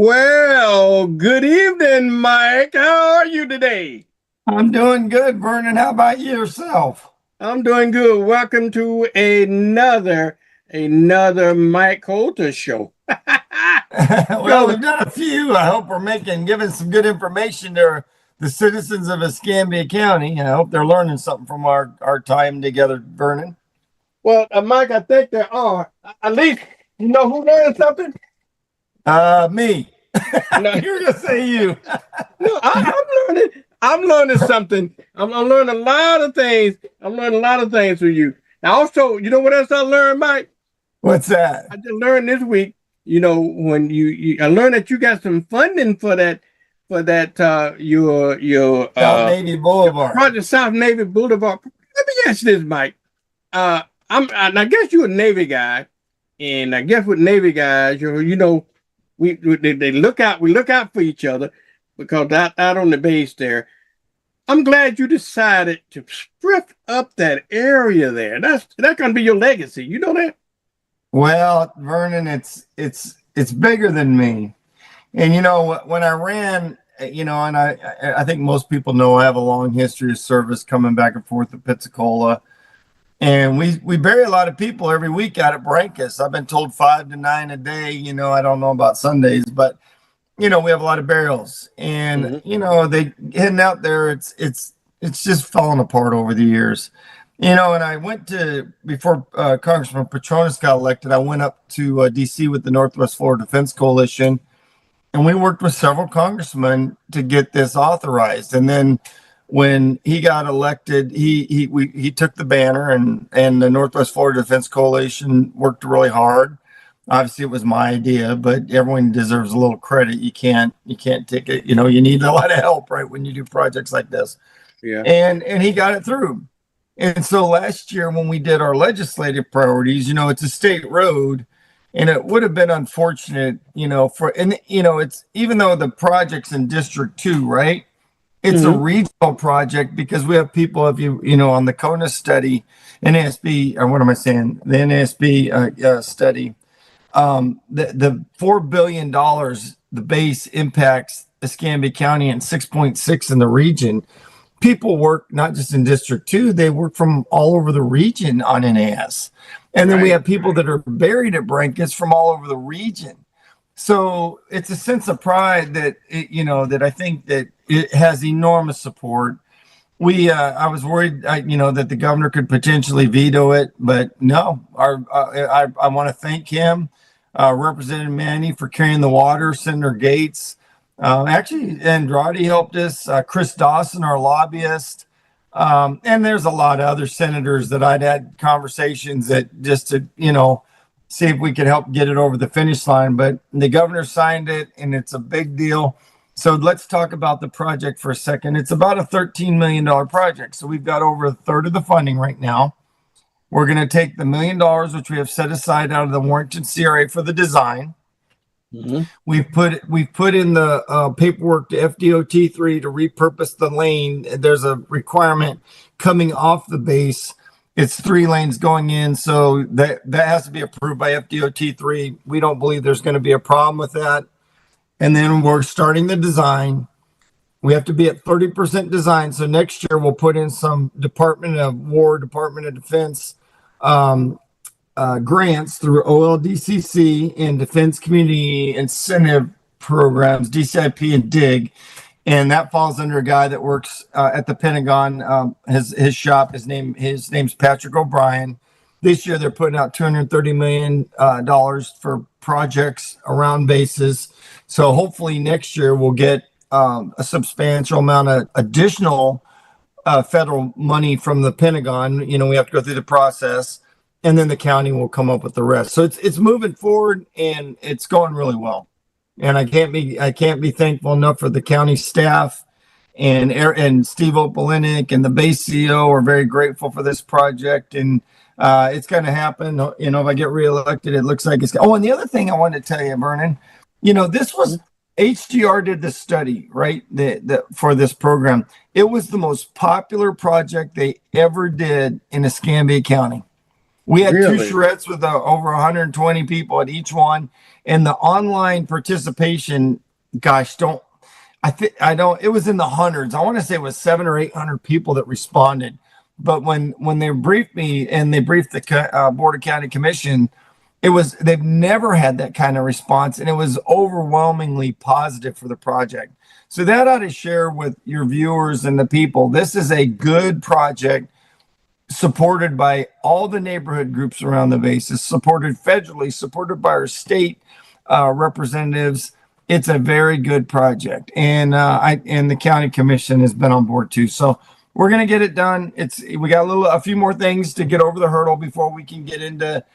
Well, good evening, Mike. How are you today? I'm doing good, Vernon. How about yourself? I'm doing good. Welcome to another Mike Coulter show. Well, So, we've done a few. I hope we're giving some good information to the citizens of Escambia County. I hope they're learning something from our time together, Vernon. well, Mike, I think there are. At least you know who learned something. Me. No, You're gonna say you. no, I'm learning. I'm learning something. I'm learning a lot of things. I'm learning a lot of things from you. Now, also, you know what else I learned, Mike? What's that? I just learned this week. When I learned that you got some funding for that your South Navy Boulevard. Project South Navy Boulevard. Let me ask you this, Mike. I guess you're a Navy guy, and I guess with Navy guys, they look out. We look out for each other because out on the base there. I'm glad you decided to strip up that area there. That's gonna be your legacy. You know that? Well, Vernon, it's bigger than me. And when I ran, and I think most people know I have a long history of service coming back and forth to Pensacola. And we bury a lot of people every week out at Brancas. I've been told 5 to 9 a day. I don't know about Sundays, but we have a lot of burials. And they heading out there, it's just falling apart over the years. And I went to, before Congressman Petronas got elected, I went up to DC with the Northwest Florida Defense Coalition, and we worked with several congressmen to get this authorized. And then when he got elected, he took the banner, and the Northwest Florida Defense Coalition worked really hard. Obviously, it was my idea, but everyone deserves a little credit. You can't take it. You need a lot of help, right, when you do projects like this. Yeah. And he got it through. And so last year when we did our legislative priorities, it's a state road, and it would have been unfortunate, it's, even though the project's in District 2, right? It's a regional project because we have people, on the CONUS study, NASB, or what am I saying? The NASB study, the $4 billion, the base impacts Escambia County and 6.6 in the region. People work not just in District 2, they work from all over the region on NAS. And then we have people that are buried at Brancas from all over the region. So it's a sense of pride that, that I think that it has enormous support. I was worried, that the governor could potentially veto it, but no, I want to thank him, Representative Manny, for carrying the water, Senator Gates. Actually, Andrade helped us, Chris Dawson, our lobbyist. And there's a lot of other senators that I'd had conversations that just to, see if we could help get it over the finish line. But the governor signed it, and it's a big deal. So let's talk about the project for a second. It's about a $13 million project. So we've got over a third of the funding right now. We're going to take the $1 million, which we have set aside out of the Warrington CRA for the design. We've put in the paperwork to FDOT 3 to repurpose the lane. There's a requirement coming off the base. It's 3 lanes going in, so that has to be approved by FDOT 3. We don't believe there's going to be a problem with that. And then we're starting the design. We have to be at 30% design. So next year we'll put in some Department of War, Department of Defense grants through OLDCC and Defense Community Incentive Programs, DCIP and DIG. And that falls under a guy that works at the Pentagon. His shop, his name's Patrick O'Brien. This year they're putting out $230 million for projects around bases. So hopefully next year we'll get a substantial amount of additional federal money from the Pentagon. We have to go through the process, and then the county will come up with the rest. So it's moving forward, and it's going really well. And I can't be thankful enough for the county staff and Steve Opalinick and the base CEO are very grateful for this project. And it's going to happen. If I get reelected, it looks like it's. Oh, and the other thing I wanted to tell you, Vernon, this was HDR did the study, right? For this program, it was the most popular project they ever did in Escambia County. We had two Really? charrettes with over 120 people at each one, and the online participation, gosh, I don't, it was in the hundreds. I want to say it was 700 or 800 people that responded. But when they briefed me and they briefed the Board of County Commission, they've never had that kind of response, and it was overwhelmingly positive for the project. So that ought to share with your viewers and the people. This is a good project, supported by all the neighborhood groups around the bases, supported federally, supported by our state representatives. It's a very good project, and the county commission has been on board too. So we're gonna get it done. We got a few more things to get over the hurdle before we can get into.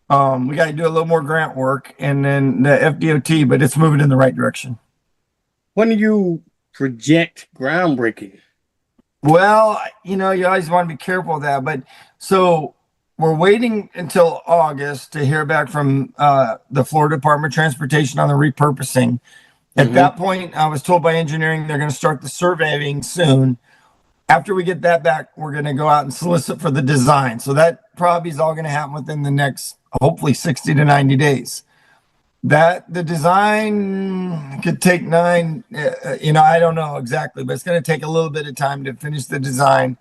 We got to do a little more grant work and then the FDOT, but it's moving in the right direction. When do you project groundbreaking? Well, you always want to be careful of that. But so we're waiting until August to hear back from the Florida Department of Transportation on the repurposing. At that point, I was told by engineering they're going to start the surveying soon. After we get that back, we're going to go out and solicit for the design. So that probably is all going to happen within the next, hopefully, 60 to 90 days. The design could take I don't know exactly, but it's going to take a little bit of time to finish the design.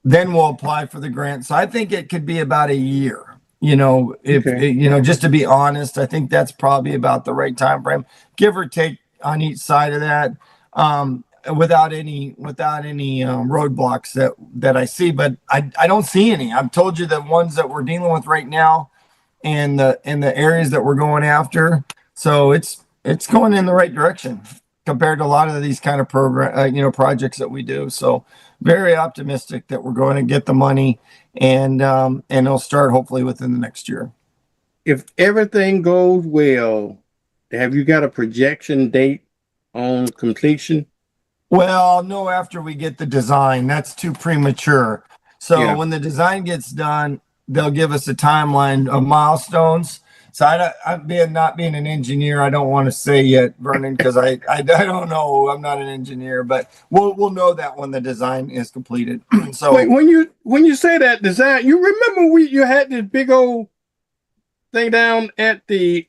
Then we'll apply for the grant. So I think it could be about a year. Just to be honest, I think that's probably about the right time frame, give or take on each side of that. Without any roadblocks that I see, but I don't see any. I've told you the ones that we're dealing with right now, and the areas that we're going after. So it's going in the right direction compared to a lot of these kind of projects that we do. So very optimistic that we're going to get the money, and it'll start hopefully within the next year. If everything goes well, have you got a projection date on completion? Well, no, after we get the design, that's too premature. So when the design gets done, they'll give us a timeline of milestones. So not being an engineer, I don't want to say yet, Vernon, because I don't know. I'm not an engineer, but we'll know that when the design is completed. So wait, when you say that design, you remember you had this big old thing down at the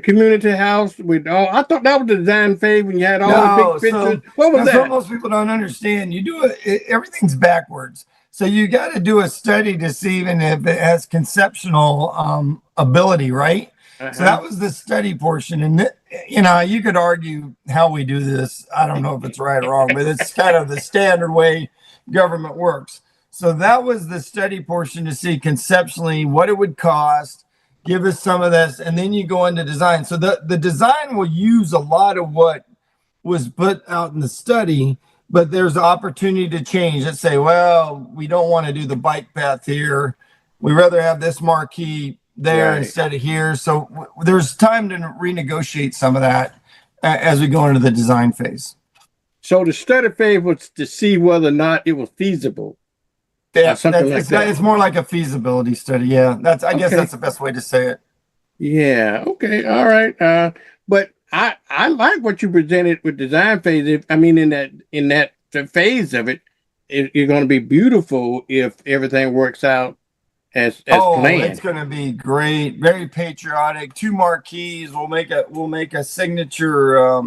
community house with all. I thought that was the design phase when you had all the big pictures. What was that? What most people don't understand. Everything's backwards. So you got to do a study to see even if it has conceptual ability, right? So that was the study portion, and you could argue how we do this. I don't know if it's right or wrong, but it's kind of the standard way government works. So that was the study portion to see conceptually what it would cost. Give us some of this, and then you go into design. So the design will use a lot of what was put out in the study, but there's opportunity to change. Let's say, well, we don't want to do the bike path here. We'd rather have this marquee there instead of here. So there's time to renegotiate some of that as we go into the design phase. So the study phase was to see whether or not it was feasible. Yeah, it's more like a feasibility study. Yeah, I guess that's the best way to say it. Yeah. Okay. All right. But I like what you presented with design phase. In that phase of it, you're going to be beautiful if everything works out as planned. It's going to be great. Very patriotic. 2 marquees. We'll make a signature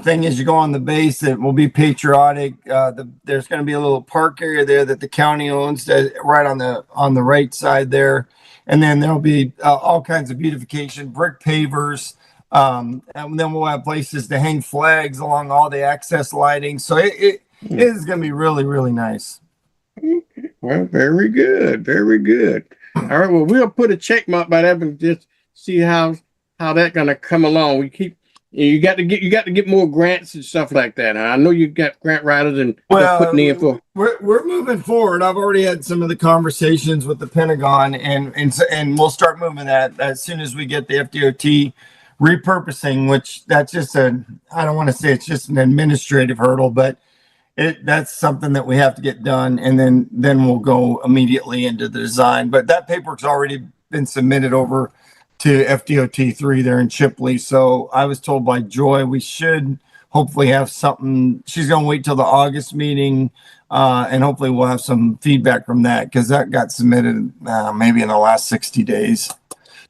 thing as you go on the base that will be patriotic. There's going to be a little park area there that the county owns, right on the right side there, and then there'll be all kinds of beautification, brick pavers, and then we'll have places to hang flags along all the access lighting. So it is going to be really, really nice. Well, very good, very good. All right, well, we'll put a check mark by that and just see how that's going to come along. You got to get more grants and stuff like that. I know you got grant writers and putting in for. We're moving forward. I've already had some of the conversations with the Pentagon, and we'll start moving that as soon as we get the FDOT repurposing. Which that's just I don't want to say it's just an administrative hurdle, but that's something that we have to get done, and then we'll go immediately into the design. But that paperwork's already been submitted over to FDOT 3 there in Chipley. So I was told by Joy we should hopefully have something. She's going to wait till the August meeting And hopefully we'll have some feedback from that because that got submitted maybe in the last 60 days.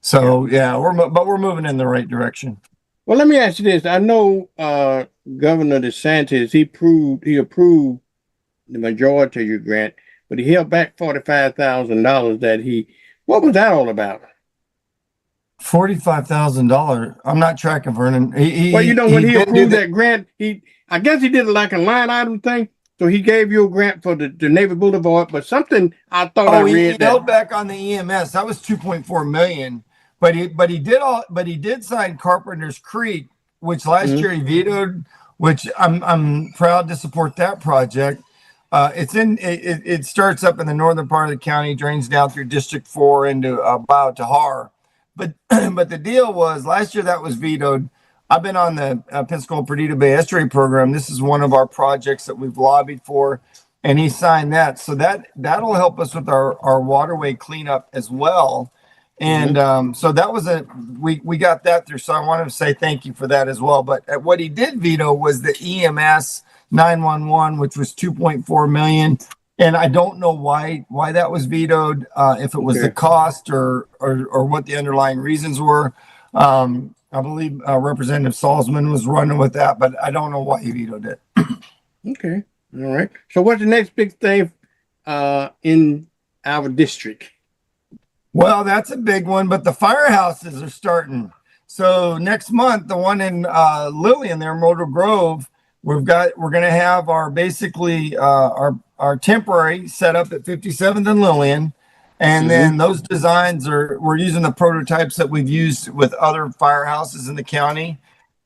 So yeah, we're moving in the right direction. Well, let me ask you this. I know Governor DeSantis, he approved the majority of your grant, but he held back $45,000 what was that all about? $45,000. I'm not tracking Vernon. Well, when he didn't do approved that grant, I guess he did it like a line item thing. So he gave you a grant for the Navy Boulevard, but something I thought I read he held back on the EMS. That was 2.4 million. But he did sign Carpenter's Creek, which last year he vetoed, which I'm proud to support that project. It starts up in the northern part of the county, drains down through District 4 into Bayou Tahar. But the deal was last year that was vetoed. I've been on the Pensacola Perdido Bay Estuary Program. This is one of our projects that we've lobbied for, and he signed that. So that'll help us with our waterway cleanup as well. And so that was we got that through. So I wanted to say thank you for that as well. But what he did veto was the EMS 911, which was 2.4 million. And I don't know why that was vetoed, if it was the cost or what the underlying reasons were. I believe Representative Salzman was running with that, but I don't know why he vetoed it. Okay. All right. So what's the next big thing in our district? Well, that's a big one, but the firehouses are starting. So next month, the one in Lillian there, Myrtle Grove, we're going to have our temporary set up at 57th and Lillian. And then those designs we're using the prototypes that we've used with other firehouses in the county.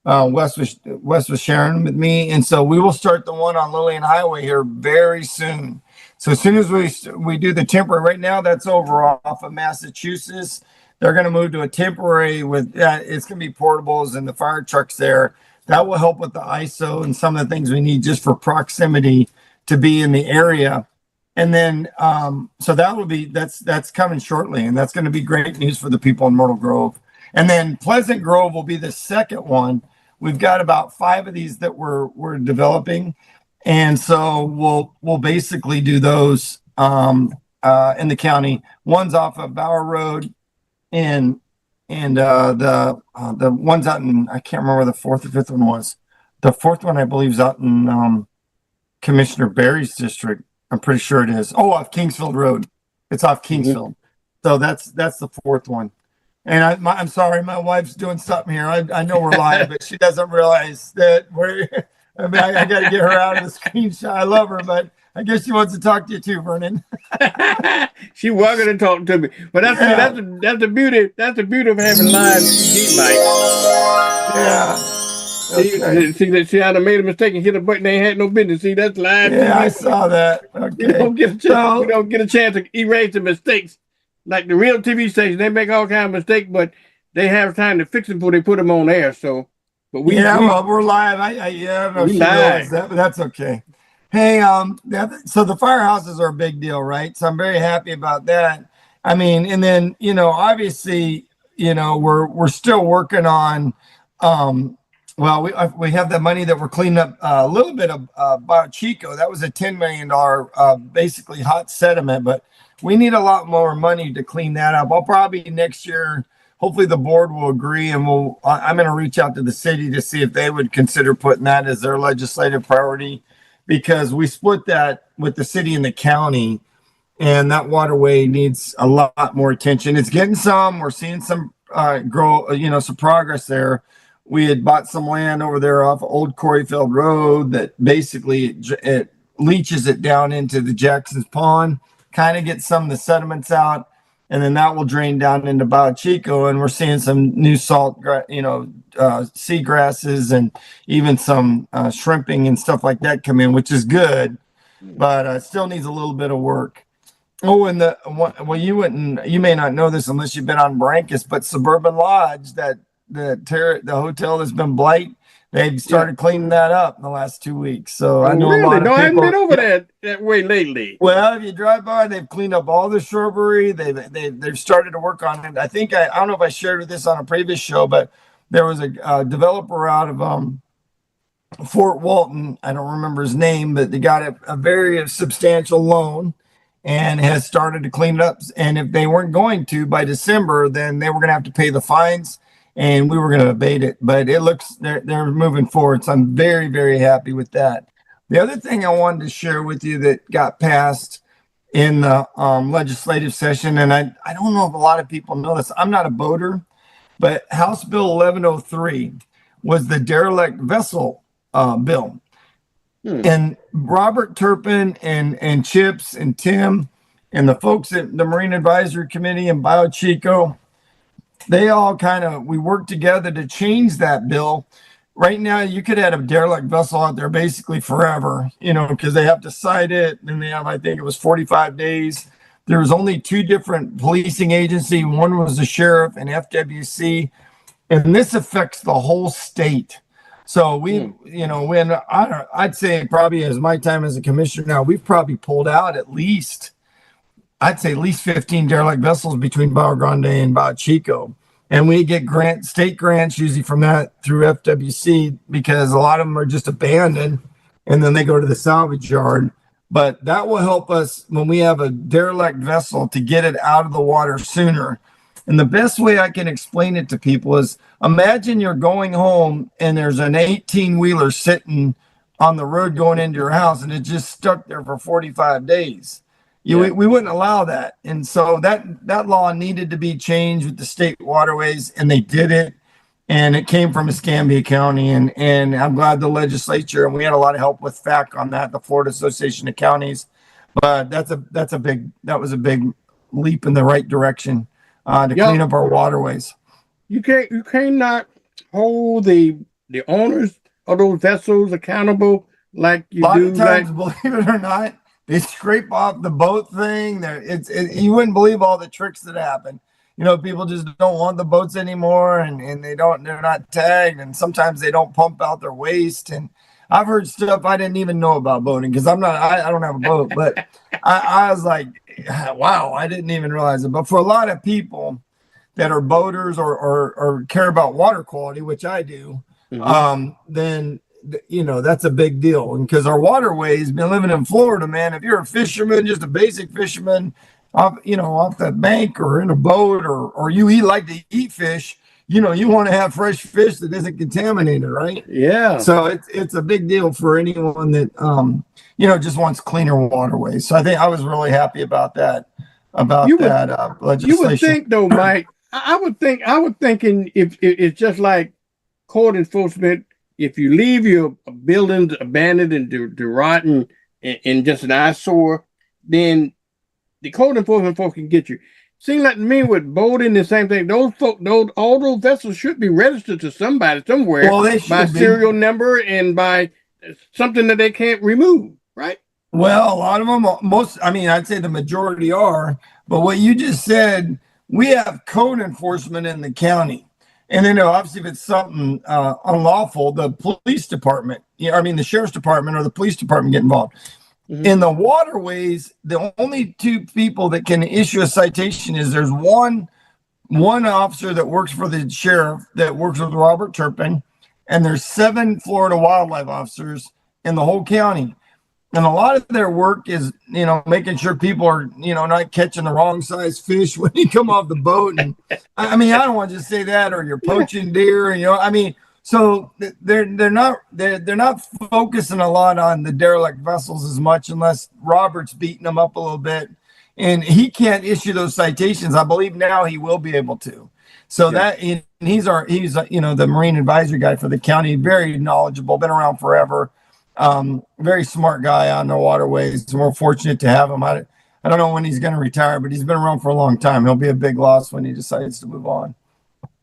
Wes was sharing with me. And so we will start the one on Lillian Highway here very soon. So as soon as we do the temporary, right now that's over off of Massachusetts. They're going to move to a temporary with it's going to be portables and the fire trucks there. That will help with the ISO and some of the things we need just for proximity to be in the area. And then, so that's coming shortly, and that's going to be great news for the people in Myrtle Grove. And then Pleasant Grove will be the second one. We've got about 5 of these that we're developing, and so we'll basically do those in the county. One's off of Bower Road, and the ones out in, I can't remember where the 4th or 5th one was. The 4th one I believe is out in Commissioner Barry's district. I'm pretty sure it is. Oh, off Kingsfield Road. It's off Kingsfield. So that's the 4th one. And I'm sorry, my wife's doing something here. I know we're live, but she doesn't realize that I got to get her out of the screenshot. I love her, but I guess she wants to talk to you too, Vernon. She wasn't to talk to me, but that's the beauty. That's the beauty of having live TV, Mike. Yeah. Okay. See how they made a mistake and hit a button they had no business. See, that's live. Yeah, I saw that. Okay. We don't get a chance to erase the mistakes. Like the real TV stations, they make all kinds of mistakes, but they have time to fix them before they put them on air. So, but we're live. I don't know if she realized that, but that's okay. Hey, so the firehouses are a big deal, right? So I'm very happy about that. I mean, and then obviously, we're still working on. Well, we have the money that we're cleaning up a little bit of Bayou Chico. That was a $10 million basically hot sediment, but we need a lot more money to clean that up. I'll probably next year, hopefully the board will agree, and I'm going to reach out to the city to see if they would consider putting that as their legislative priority, because we split that with the city and the county, and that waterway needs a lot more attention. It's getting some. We're seeing some some progress there. We had bought some land over there off Old Coreyfield Road that basically it leaches it down into the Jackson's Pond, kind of gets some of the sediments out, and then that will drain down into Bayou Chico. And we're seeing some new salt, sea grasses and even some shrimping and stuff like that come in, which is good, but still needs a little bit of work. Oh, and you may not know this unless you've been on Brankus, but Suburban Lodge, the hotel that's been blight, they've started cleaning that up in the last 2 weeks. So I know a lot of people. I haven't been over that way lately. Well, if you drive by, they've cleaned up all the shrubbery. They've started to work on it. I think I don't know if I shared this on a previous show, but there was a developer out of Fort Walton. I don't remember his name, but they got a very substantial loan and has started to clean it up. And if they weren't going to by December, then they were going to have to pay the fines and we were going to abate it. But it looks they're moving forward. So I'm very, very happy with that. The other thing I wanted to share with you that got passed in the legislative session, and I don't know if a lot of people know this. I'm not a boater, but House Bill 1103 was the derelict vessel bill. And Robert Turpin and Chips and Tim and the folks at the Marine Advisory Committee and BioChico, they all we worked together to change that bill. Right now, you could have a derelict vessel out there basically forever, because they have to cite it. And they have, I think it was 45 days. There was only two different policing agencies. One was the sheriff and FWC. And this affects the whole state. So when I'd say probably as my time as a commissioner now, we've probably pulled out at least 15 derelict vessels between Bio Grande and BioChico. And we get state grants usually from that through FWC because a lot of them are just abandoned and then they go to the salvage yard. But that will help us when we have a derelict vessel to get it out of the water sooner. And the best way I can explain it to people is imagine you're going home and there's an 18-wheeler sitting on the road going into your house and it's just stuck there for 45 days. We wouldn't allow that. And so that law needed to be changed with the state waterways, and they did it. And it came from Escambia County. And I'm glad the legislature, and we had a lot of help with FAC on that, the Florida Association of Counties. But that was a big leap in the right direction to clean up our waterways. You cannot hold the owners of those vessels accountable like you do. A lot of times, believe it or not, they scrape off the boat thing. You wouldn't believe all the tricks that happen. People just don't want the boats anymore, and they're not tagged, and sometimes they don't pump out their waste. And I've heard stuff I didn't even know about boating because I don't have a boat, but I was like, wow, I didn't even realize it. But for a lot of people that are boaters or care about water quality, which I do, then that's a big deal. And because our waterways, been living in Florida, man, if you're a fisherman, just a basic fisherman, off the bank or in a boat, or you like to eat fish, you want to have fresh fish that isn't contaminated, right? Yeah. So it's a big deal for anyone that just wants cleaner waterways. So I think I was really happy about that. Legislation. You would think, though, Mike. I would thinking if it's just like court enforcement. If you leave your buildings abandoned and to rotten and just an eyesore, then the code enforcement folks can get you. Seems like to me with boating, the same thing. All those vessels should be registered to somebody somewhere by serial number and by something that they can't remove, right? Well, a lot of them, I'd say the majority are. But what you just said, we have code enforcement in the county. And then obviously if it's something unlawful, the police department, the sheriff's department or the police department get involved. In the waterways, the only two people that can issue a citation is there's one officer that works for the sheriff that works with Robert Turpin, and there's 7 Florida wildlife officers in the whole county. And a lot of their work is, making sure people are, not catching the wrong size fish when you come off the boat. And I don't want to just say that, or you're poaching deer, so they're not focusing a lot on the derelict vessels as much, unless Robert's beating them up a little bit, and he can't issue those citations. I believe now he will be able to. So he's the Marine Advisory guy for the county, very knowledgeable, been around forever. Very smart guy on the waterways. We're fortunate to have him. I don't know when he's going to retire, but he's been around for a long time. He'll be a big loss when he decides to move on.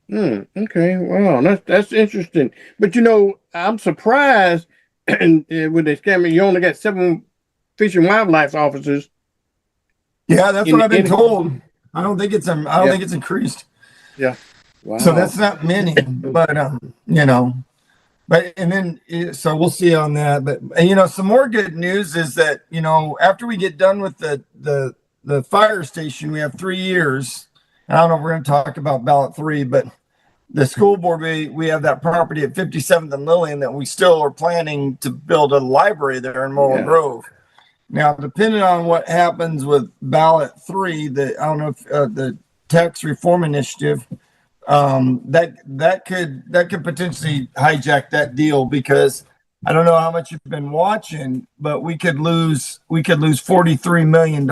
Okay. Wow. That's interesting. But I'm surprised with the scam. You only got 7 fish and wildlife officers. Yeah, that's what I've been told. I don't think it's increased. Yeah. Wow. So that's not many, but But and then so we'll see on that. But some more good news is that after we get done with the fire station, we have 3 years. I don't know if we're going to talk about ballot 3, but the school board, we have that property at 57th and Lillian that we still are planning to build a library there in Morrill Grove. Now, depending on what happens with ballot 3, I don't know if the tax reform initiative, that could potentially hijack that deal, because I don't know how much you've been watching, but we could lose $43 million.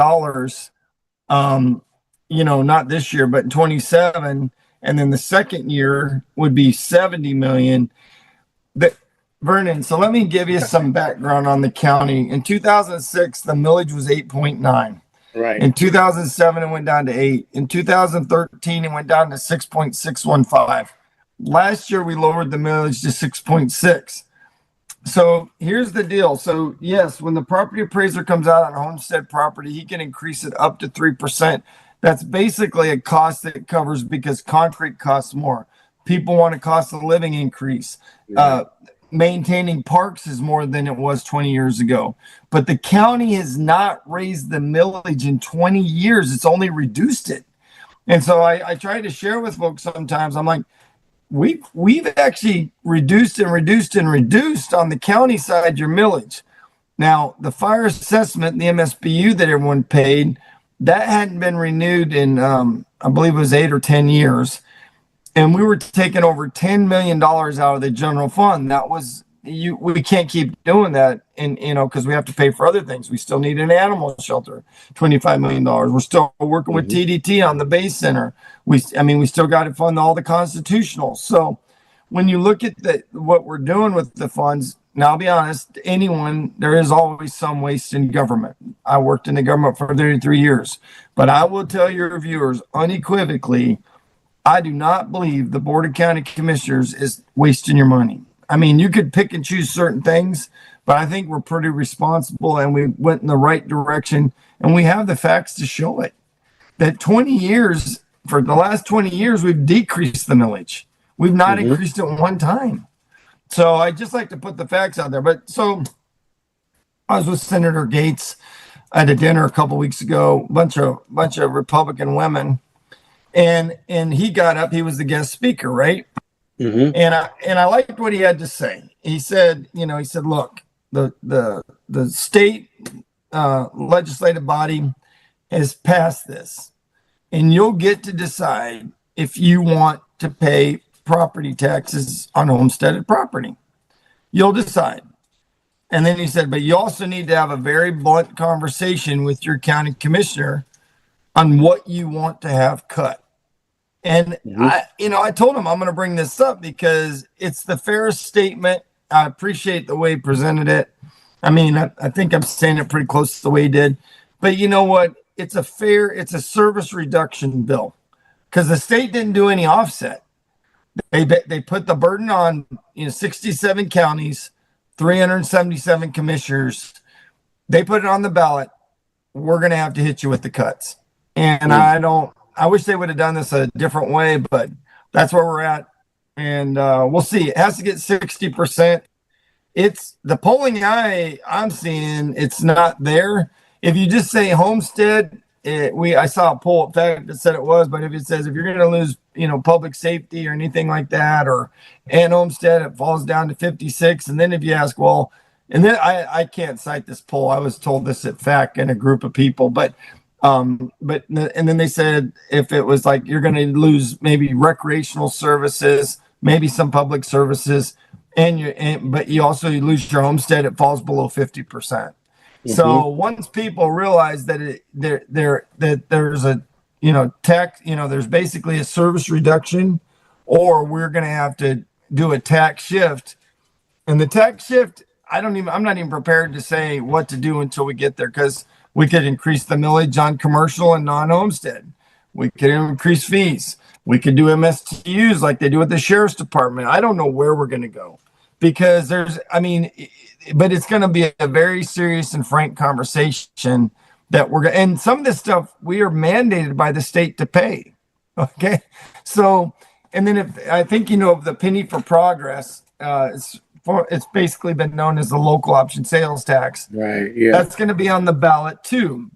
Not this year, but in 27, and then the second year would be 70 million. Vernon, so let me give you some background on the county. In 2006, the millage was 8.9. Right. In 2007, it went down to 8. In 2013, it went down to 6.615. Last year, we lowered the millage to 6.6. So here's the deal. So yes, when the property appraiser comes out on homestead property, he can increase it up to 3%. That's basically a cost that covers, because concrete costs more. People want a cost of living increase. Maintaining parks is more than it was 20 years ago. But the county has not raised the millage in 20 years. It's only reduced it. And so I try to share with folks sometimes. I'm like, we've actually reduced on the county side your millage. Now, the fire assessment, the MSBU that everyone paid, that hadn't been renewed in, I believe it was 8 or 10 years. And we were taking over $10 million out of the general fund. That was, we can't keep doing that. And, because we have to pay for other things. We still need an animal shelter, $25 million. We're still working with TDT on the base center. We still got to fund all the constitutional. So when you look at what we're doing with the funds, now I'll be honest, there is always some waste in government. I worked in the government for 33 years, but I will tell your viewers unequivocally, I do not believe the Board of County Commissioners is wasting your money. I mean, you could pick and choose certain things, but I think we're pretty responsible, and we went in the right direction, and we have the facts to show it. That for the last 20 years, we've decreased the millage. We've not increased it one time. So I just like to put the facts out there. But so I was with Senator Gates at a dinner a couple weeks ago, bunch of Republican women. And he got up, he was the guest speaker, right? And I liked what he had to say. He said, look, the state legislative body has passed this, and you'll get to decide if you want to pay property taxes on homesteaded property. You'll decide. And then he said, but you also need to have a very blunt conversation with your county commissioner on what you want to have cut. And I told him I'm going to bring this up because it's the fairest statement. I appreciate the way he presented it. I mean, I think I'm saying it pretty close to the way he did. But you know what? It's a service reduction bill, because the state didn't do any offset. They put the burden on 67 counties, 377 commissioners. They put it on the ballot. We're going to have to hit you with the cuts. And I wish they would have done this a different way, but that's where we're at. And we'll see. It has to get 60%. It's the polling I'm seeing, it's not there. If you just say homestead, I saw a poll that said it was, but if it says if you're going to lose, public safety or anything like that, and homestead, it falls down to 56. And then if you ask, well, and then I can't cite this poll. I was told this at FAC in a group of people, and then they said if it was like you're going to lose maybe recreational services, maybe some public services, but you lose your homestead, it falls below 50%. So once people realize that there's a tax, there's basically a service reduction, or we're going to have to do a tax shift, and the tax shift, I'm not even prepared to say what to do until we get there, because we could increase the millage on commercial and non-homestead. We could increase fees. We could do MSTUs like they do at the sheriff's department. I don't know where we're going to go, because but it's going to be a very serious and frank conversation that and some of this stuff we are mandated by the state to pay. Okay. So, and then I think, of the penny for progress, it's basically been known as the local option sales tax. Right. Yeah. That's going to be on the ballot too.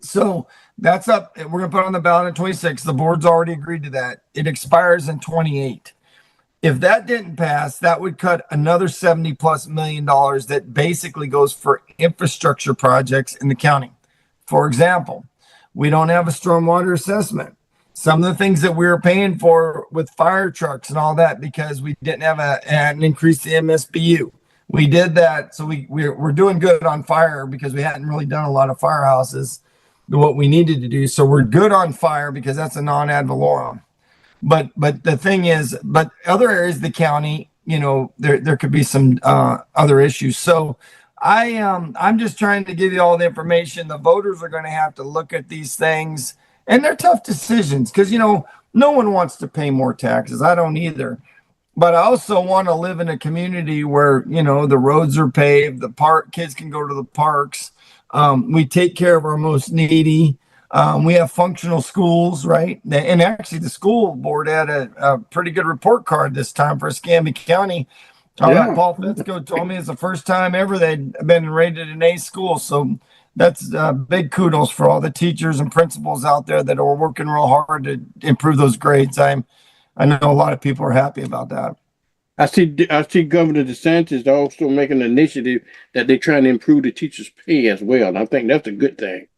So That's up. We're going to put it on the ballot in 26. The board's already agreed to that. It expires in 28. If that didn't pass, that would cut another 70 plus $1 million that basically goes for infrastructure projects in the county. For example, we don't have a stormwater assessment. Some of the things that we were paying for with fire trucks and all that, because we didn't have an increase in MSBU. We did that. So we're doing good on fire because we hadn't really done a lot of firehouses, what we needed to do. So we're good on fire because that's a non-ad valorem. But the thing is, but other areas of the county, there could be some other issues. So I'm just trying to give you all the information. The voters are going to have to look at these things, and they're tough decisions because no one wants to pay more taxes. I don't either. But I also want to live in a community where the roads are paved, kids can go to the parks. We take care of our most needy. We have functional schools, right? And actually, the school board had a pretty good report card this time for Escambia County. Paul Fitzko told me it's the first time ever they'd been rated an A school. So that's big kudos for all the teachers and principals out there that are working real hard to improve those grades. I know a lot of people are happy about that. I see Governor DeSantis also making an initiative that they're trying to improve the teachers' pay as well. And I think that's a good thing.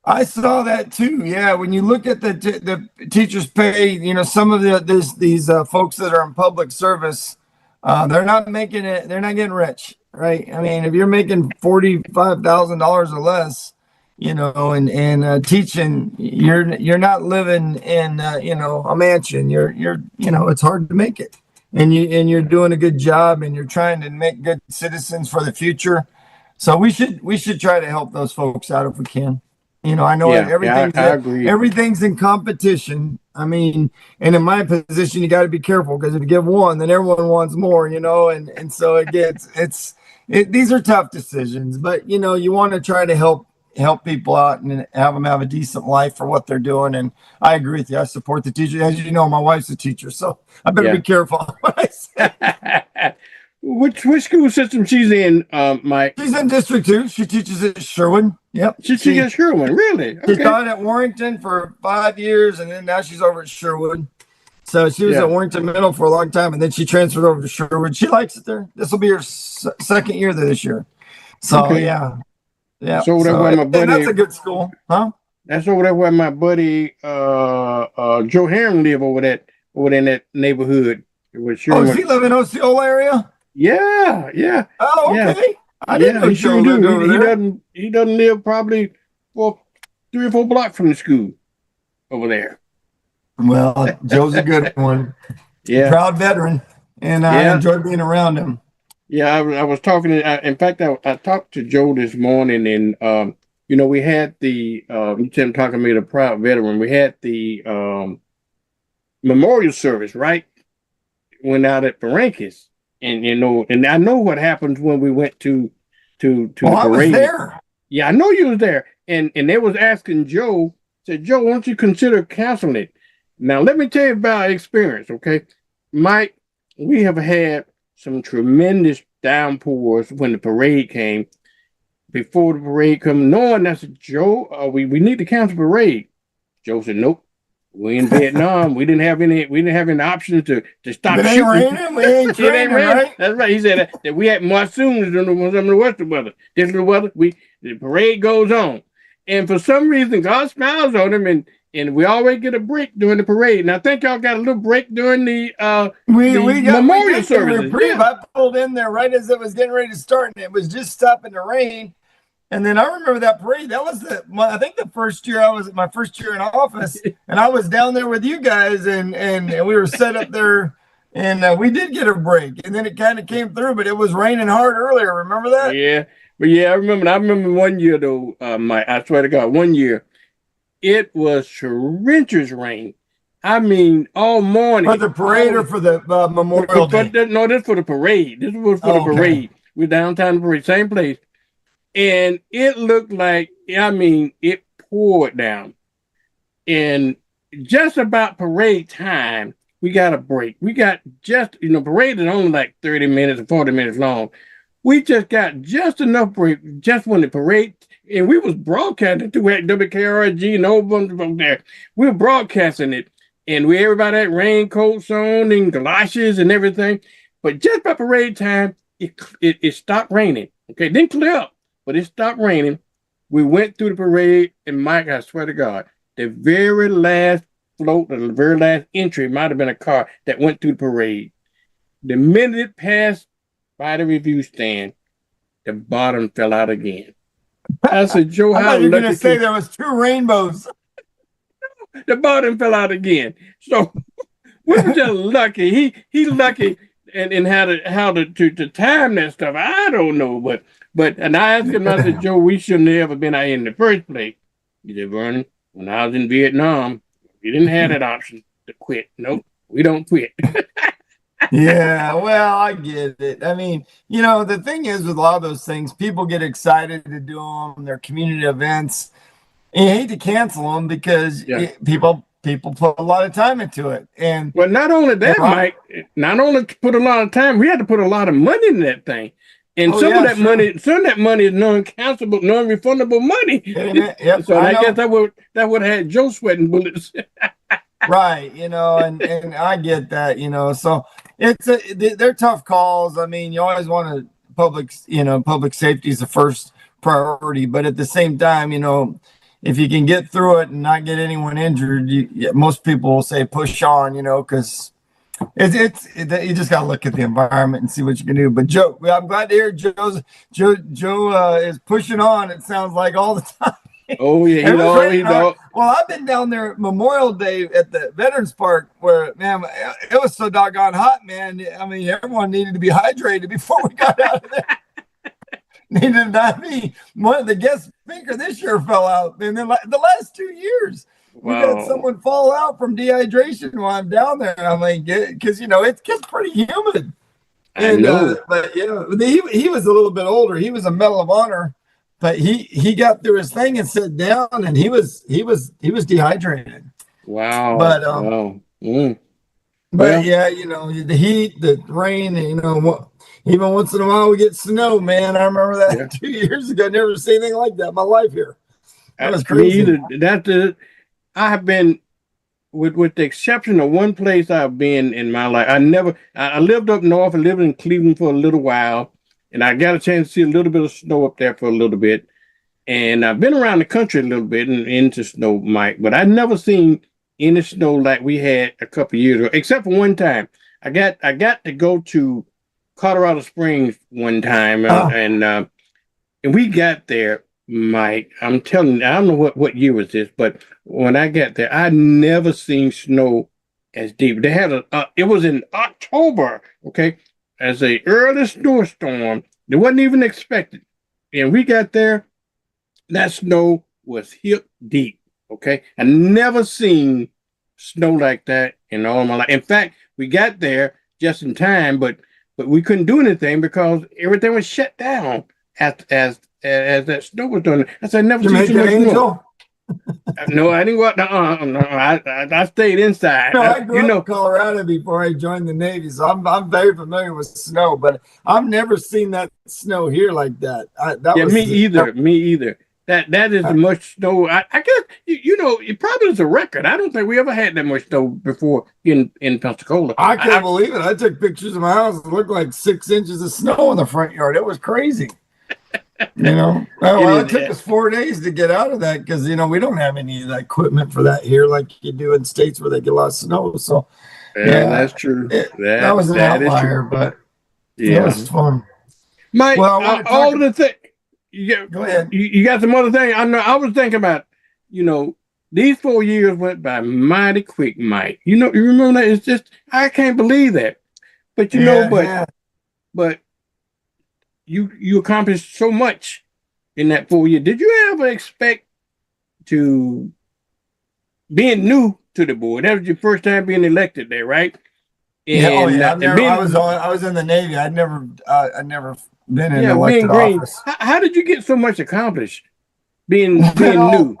I saw that too. Yeah, when you look at the teachers' pay, some of these folks that are in public service, they're not making it. They're not getting rich, right? I mean, if you're making $45,000 or less, and teaching, you're not living in a mansion. You're it's hard to make it, and you're doing a good job, and you're trying to make good citizens for the future. So we should try to help those folks out if we can. I know everything's in competition. I mean, and in my position, you got to be careful because if you give one, then everyone wants more, and so these are tough decisions, but you want to try to help people out and have them have a decent life for what they're doing. And I agree with you. I support the teacher. As you know, my wife's a teacher, so I better be careful what I say. Which school system she's in, Mike? She's in District 2. She teaches at Sherwood. Yep. She at Sherwood, really? Okay. She taught at Warrington for 5 years, and then now she's over at Sherwood. So she was at Warrington Middle for a long time, and then she transferred over to Sherwood. She likes it there. This will be her second year there this year. So, yeah. So where my buddy, that's a good school, huh? That's over there where my buddy Joe Herring live over in that neighborhood. Does he live in Osceola area? Yeah. Oh, okay. Yeah. I didn't know Joe lived over there. He doesn't live probably 3 or 4 blocks from the school over there. Well, Joe's a good one. Yeah. Proud veteran, and I enjoy being around him. Yeah, I was talking to, in fact, I talked to Joe this morning, and we had the Tim talking to me, the proud veteran. We had the memorial service, right? Went out at Barranquez. And and I know what happens when we went to the parade. I was there. Yeah, I know you was there. And they was asking Joe, said, Joe, why don't you consider canceling it? Now let me tell you about our experience, okay? Mike, we have had some tremendous downpours when the parade came. Before the parade come, knowing I said, Joe, we need to cancel the parade. Joe said, nope. We in Vietnam. We didn't have any options to stop shooting. It ain't raining, right? That's right. He said that we had monsoons in some of the western weather. This is the weather. The parade goes on, and for some reason, God smiles on him, and we always get a break during the parade. And I think y'all got a little break during the memorial service. I pulled in there right as it was getting ready to start, and it was just stopping to rain. And then I remember that parade. That was I think the first year my first year in office, and I was down there with you guys, and we were set up there, and we did get a break, and then it kind of came through, but it was raining hard earlier. Remember that? Yeah, but I remember one year though, Mike. I swear to God, one year it was torrential rain. I mean, all morning. For the parade or for the Memorial Day? No, this for the parade. This was for the parade. We're downtown the parade, same place. And it looked like, it poured down. And just about parade time, we got a break. We got parade is only like 30 minutes or 40 minutes long. we just got just enough break just when the parade, and we was broadcasting to WKRG and all of them from there. We were broadcasting it, and we everybody had raincoats on and galoshes and everything. But just by parade time, it stopped raining. Okay, it didn't clear up, but it stopped raining. We went through the parade, and Mike, I swear to God, the very last float, or the very last entry might have been a car that went through the parade. The minute it passed by the review stand, the bottom fell out again. I said, Joe, I how thought you were going lucky to say there was 2 rainbows. the bottom fell out again. So we were just lucky. He lucky and how to time that stuff. I don't know, but and I asked him, I said, Joe, we shouldn't have ever been out here in the first place. He said, Vernon, when I was in Vietnam, we didn't have that option to quit. Nope, we don't quit. Yeah, well, I get it. I mean, you know, the thing is with a lot of those things, people get excited to do them, their community events, and you hate to cancel them because Yeah. people put a lot of time into it. And Well, not only that, Mike, not only put a lot of time, we had to put a lot of money in that thing. And some of that money is non-cancelable, non-refundable money. Yep, So I guess that would have had Joe sweating bullets. Right, you know, and I get that, you know. So they're tough calls. I mean, you always want to public safety is the first priority, but at the same time, you know, if you can get through it and not get anyone injured, most people will say push on, you know, because you just got to look at the environment and see what you can do. But Joe, I'm glad to hear Joe is pushing on. It sounds like all the time. Oh yeah, Well, I've been down there at Memorial Day at the Veterans Park where, man, it was so doggone hot, man. I mean, everyone needed to be hydrated before we got out of there. Needed not me. One of the guest speaker this year fell out, and then the last 2 years we had someone fall out from dehydration while I'm down there. I'm like, because you know it gets pretty humid. I know. But you know, he was a little bit older. He was a Medal of Honor. But he got through his thing and sat down, and he was dehydrated. Wow. But yeah, you know, the heat, the rain, you know, even once in a while we get snow, man. I remember that 2 years ago. Never seen anything like that in my life here. That was crazy. I have been, with the exception of one place I've been in my life. I lived up north. I lived in Cleveland for a little while. And I got a chance to see a little bit of snow up there for a little bit. And I've been around the country a little bit and into snow, Mike, but I've never seen any snow like we had a couple of years ago, except for one time. I got to go to Colorado Springs one time, and we got there, Mike. I'm telling you, I don't know what year was this, but when I got there, I never seen snow as deep. They had it was in October, okay, as a early snowstorm. It wasn't even expected. And we got there, that snow was hip deep, okay? I never seen snow like that in all my life. In fact, we got there just in time, but we couldn't do anything because everything was shut down as that snow was doing. I said, never seen so much snow. No, I didn't go out. No, I stayed inside. No, I grew up in Colorado before I joined the Navy, so I'm very familiar with snow. But I've never seen that snow here like that. Me either. That is the much snow. I guess you know it probably is a record. I don't think we ever had that much snow before in Pensacola. I can't believe it. I took pictures of my house. It looked like 6 inches of snow in the front yard. It was crazy. You know, well, it took us 4 days to get out of that because you know we don't have any of that equipment for that here like you do in states where they get a lot of snow. So yeah, that's true. That was an outlier, but it was fun. Mike, all of the things. Go ahead. You got some other thing. I know. I was thinking about, you know, these 4 years went by mighty quick, Mike. You know, you remember that? It's just I can't believe that. But you know, but you accomplished so much in that 4 years. Did you ever expect to being new to the board? That was your first time being elected there, right? And, I was in the Navy. I'd never been in elected office. How did you get so much accomplished being new?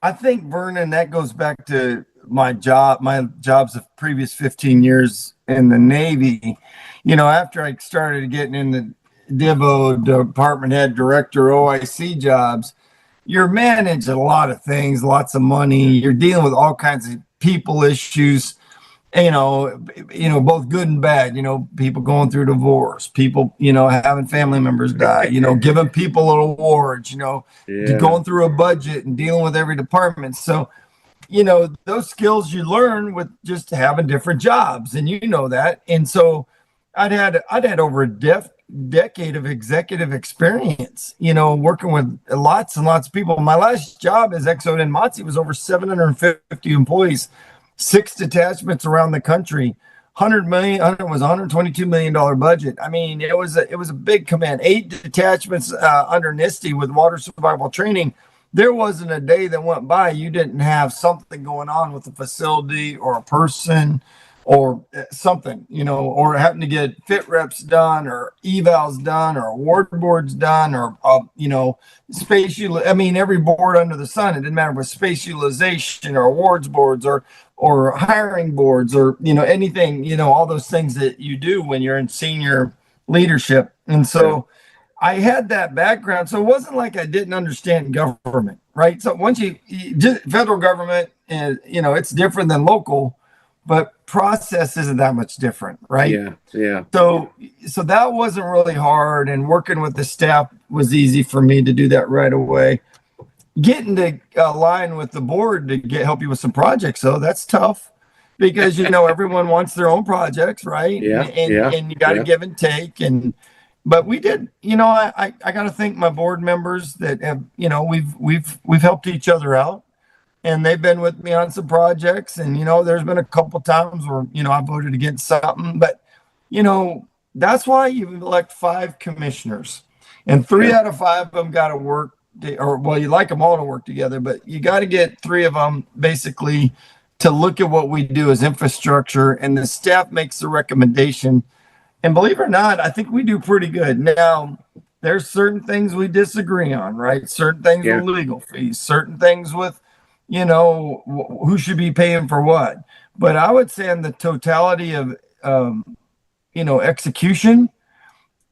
I think, Vernon, that goes back to my jobs of previous 15 years in the Navy. You know, after I started getting Divo, department head, director, OIC jobs, you're managing a lot of things, lots of money. You're dealing with all kinds of people issues, both good and bad, people going through divorce, people, having family members die, giving people awards, Yeah. going through a budget and dealing with every department. So, those skills you learn with just having different jobs, and that. And so I'd had over a decade of executive experience, working with lots and lots of people. My last job as Exo Matsi was over 750 employees, 6 detachments around the country, 122 million dollar budget. I mean, it was a big command. 8 detachments under NIST with water survival training. There wasn't a day that went by you didn't have something going on with a facility or a person or something, or having to get fit reps done or evals done or award boards done or, every board under the sun. It didn't matter if it was space utilization or awards boards or hiring boards or, anything, all those things that you do when you're in senior leadership. And so I had that background. So it wasn't like I didn't understand government, right? So once just federal government, it's different than local, but process isn't that much different, right? Yeah. So that wasn't really hard, and working with the staff was easy for me to do that right away. Getting to align with the board to help you with some projects, though, that's tough because everyone wants their own projects, right? And you got to give and take. But we did, I got to thank my board members that have, we've helped each other out. And they've been with me on some projects. And, there's been a couple times where, I voted against something. But, that's why you elect 5 commissioners. And 3 out of 5 of them got to work. You like them all to work together. But you got to get 3 of them basically to look at what we do as infrastructure. And the staff makes the recommendation. And believe it or not, I think we do pretty good. Now, there's certain things we disagree on, right? Certain things with legal fees, certain things with who should be paying for what. But I would say in the totality of, execution,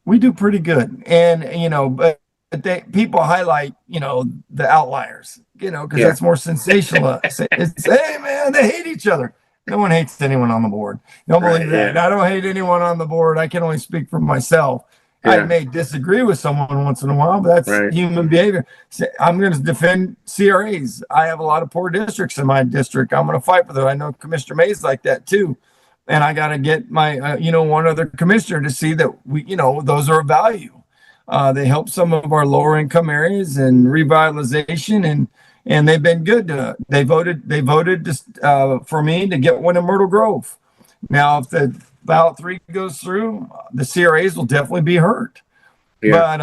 we do pretty good. And, but people highlight, the outliers, because that's more sensational. It's, hey, man, they hate each other. No one hates anyone on the board. Don't believe that. I don't hate anyone on the board. I can only speak for myself. I may disagree with someone once in a while, but that's human behavior. I'm going to defend CRAs. I have a lot of poor districts in my district. I'm going to fight for them. I know Commissioner May's like that too. And I got to get my, one other commissioner to see that we, those are a value. They help some of our lower income areas and revitalization, and they've been good. They voted for me to get one in Myrtle Grove. Now, if the ballot 3 goes through, the CRAs will definitely be hurt. But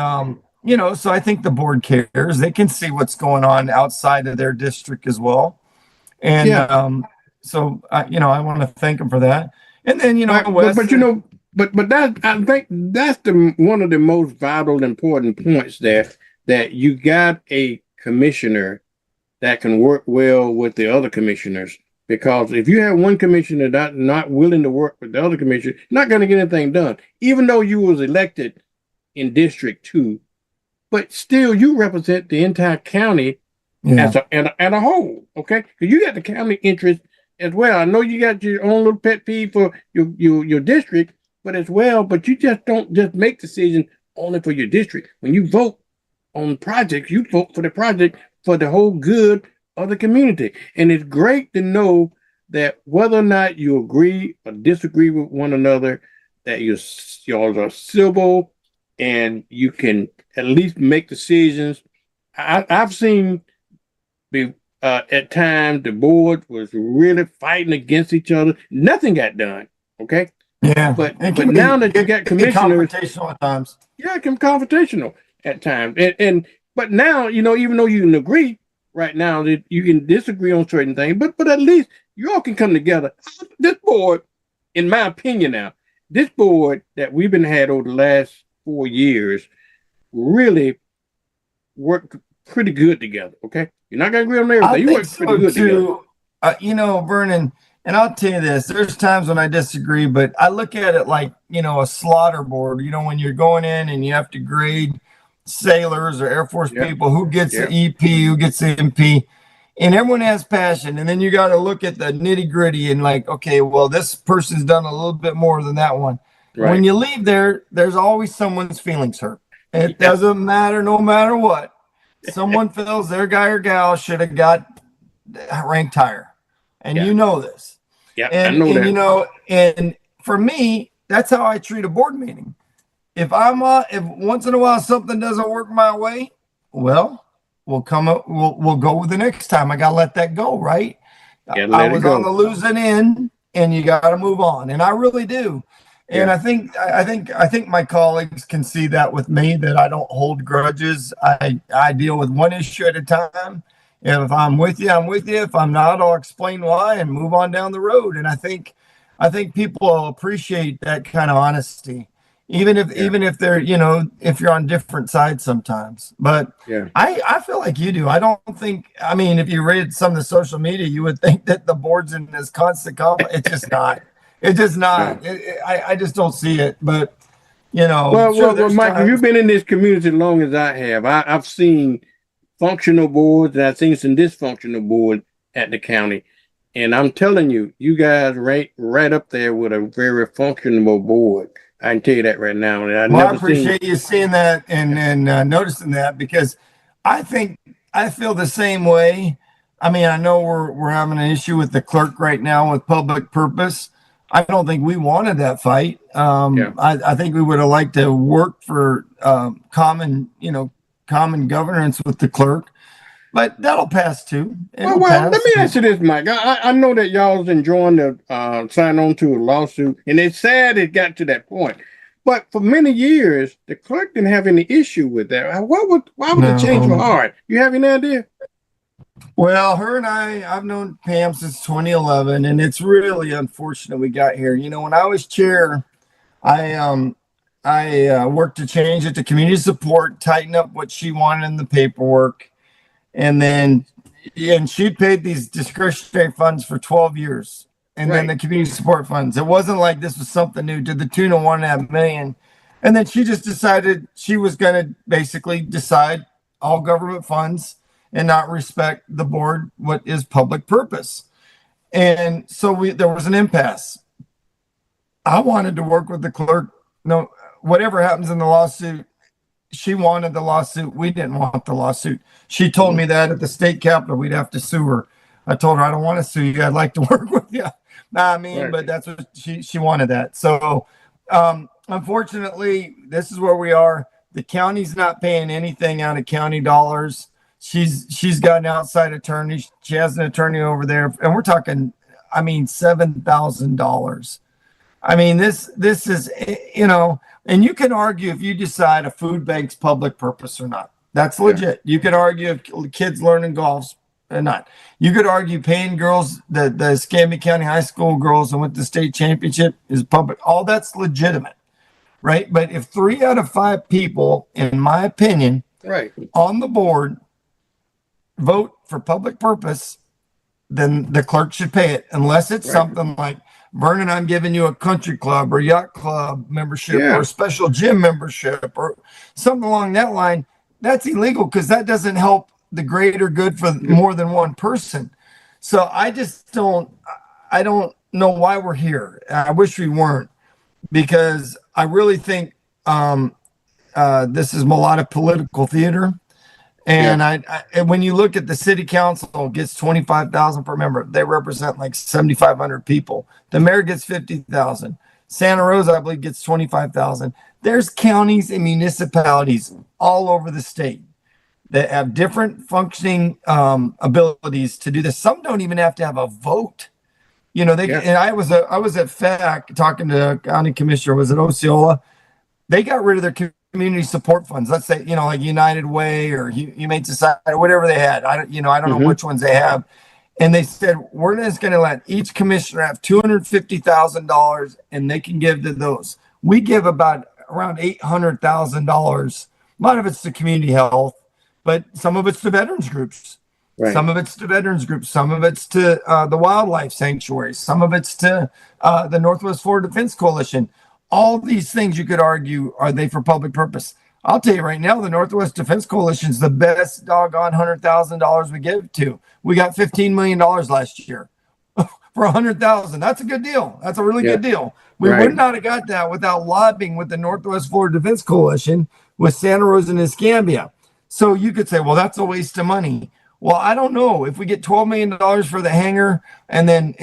so I think the board cares. They can see what's going on outside of their district as well. And so I want to thank them for that. And then Wes, but that, I think that's one of the most vital, important points there, that you got a commissioner that can work well with the other commissioners. Because if you have one commissioner that's not willing to work with the other commissioner, you're not going to get anything done, even though you was elected in District 2. But still, you represent the entire county as a whole, okay? Because you got the county interest as well. I know you got your own little pet peeve for your district, but you just don't just make decisions only for your district. When you vote on projects, you vote for the project for the whole good of the community. And it's great to know that whether or not you agree or disagree with one another, that y'all are civil and you can at least make decisions. I've seen at times the board was really fighting against each other. Nothing got done. Okay. Yeah. But now that you got commissioners, confrontational at times. Yeah, it can be confrontational at times. But now, even though you can agree, right now that you can disagree on certain things, but at least you all can come together. This board, in my opinion now, this board that we've been had over the last 4 years really worked pretty good together, okay? You're not going to agree on everything. You work pretty good together. Vernon, And I'll tell you this, there's times when I disagree, but I look at it like, a slaughter board, when you're going in and you have to grade sailors or Air Force Yep. people, who gets the Yep. EP, who gets the MP, and everyone has passion. And then you got to look at the nitty gritty and like, okay, well, this person's done a little bit more than that one. When Right. you leave there, there's always someone's feelings hurt. It Yeah. doesn't matter, no matter what. Someone feels their guy or gal should have got ranked higher. And Yeah. you know this. Yeah. I And know and that. and for me, that's how I treat a board meeting. If once in a while something doesn't work my way, well, we'll come up, we'll go with the next time. I gotta let that go, right? Yeah. I Let it was on the go. losing end, and you got to move on, and I really do. And Yeah. I think my colleagues can see that with me, that I don't hold grudges. I deal with one issue at a time. If I'm with you, I'm with you. If I'm not, I'll explain why and move on down the road. And I think people appreciate that kind of honesty, even if Yeah. even if they're if you're on different sides sometimes. But Yeah. I feel like you do. I don't think. I mean, if you read some of the social media, you would think that the board's in this constant conflict. It's just not. It's just No. not. I just don't see it. But Well, sure, well, well, there's Michael, you've times. been in this community as long as I have. I've seen functional boards and I've seen some dysfunctional boards at the county. And I'm telling you, you guys right up there with a very functional board. I can tell you that right now. And I've Well, I never seen. appreciate you seeing that and noticing that, because I feel the same way. I mean, I know we're having an issue with the clerk right now with public purpose. I don't think we wanted that fight. Yeah. I think we would have liked to work for common governance with the clerk, but that'll pass too. Well, It'll well, let pass. me ask you this, Mike. I know that y'all's enjoying the sign on to a lawsuit, and it's sad it got to that point. But for many years, the clerk didn't have any issue with that. Why would it change for No. hard? You have any idea? Well, her and I've known Pam since 2011, and it's really unfortunate we got here. When I was chair, I worked to change it to community support, tighten up what she wanted in the paperwork, and she paid these discretionary funds for 12 years, and then Right. the community support funds. It wasn't like this was something new, to the tune of 1.5 million, and then she just decided she was going to basically decide all government funds and not respect the board, what is public purpose. And so there was an impasse. I wanted to work with the clerk. No, whatever happens in the lawsuit, she wanted the lawsuit. We didn't want the lawsuit. She told me that at the state capitol we'd have to sue her. I told her, I don't want to sue you. I'd like to work with you. Right. But that's what she wanted that. So unfortunately, this is where we are. The county's not paying anything out of county dollars. She's got an outside attorney. She has an attorney over there, and we're talking, $7,000. This is, and you can argue if you decide a food bank's public purpose or not. That's legit. You could argue if kids learning golf or not. You could argue paying girls, the Escambia County High School girls and went to state championship is public. All that's legitimate, right? But if 3 out of 5 people, in my opinion, Right. on the board vote for public purpose, then the clerk should pay it, unless it's Right. something like, Vernon, I'm giving you a country club or yacht club membership Yeah. or a special gym membership or something along that line. That's illegal, because that doesn't help the greater good for more than one person. So I don't know why we're here. I wish we weren't, because I really think this is a lot of political theater. And and when you look at the city council gets 25,000 per member, they represent like 7,500 people. The mayor gets 50,000. Santa Rosa, I believe, gets 25,000. There's counties and municipalities all over the state that have different functioning abilities to do this. Some don't even have to have a vote. And I was at FAC talking to a county commissioner. Was it Osceola? They got rid of their community support funds. Let's say, like United Way or Humane Society or whatever they had. I don't know which ones they have. And they said, we're just going to let each commissioner have $250,000 and they can give to those. We give about around $800,000. A lot of it's to community health, but some of it's to veterans groups. Right. Some of it's to veterans groups. Some of it's to the wildlife sanctuaries. Some of it's to the Northwest Florida Defense Coalition. All these things you could argue, are they for public purpose? I'll tell you right now, the Northwest Defense Coalition is the best doggone $100,000 we give to. We got $15 million last year for 100,000. That's a good deal. That's a really good deal. We would not have got that without lobbying with the Northwest Florida Defense Coalition with Santa Rosa and Escambia. So you could say, well, that's a waste of money. Well, I don't know if we get $12 million for the hangar, and then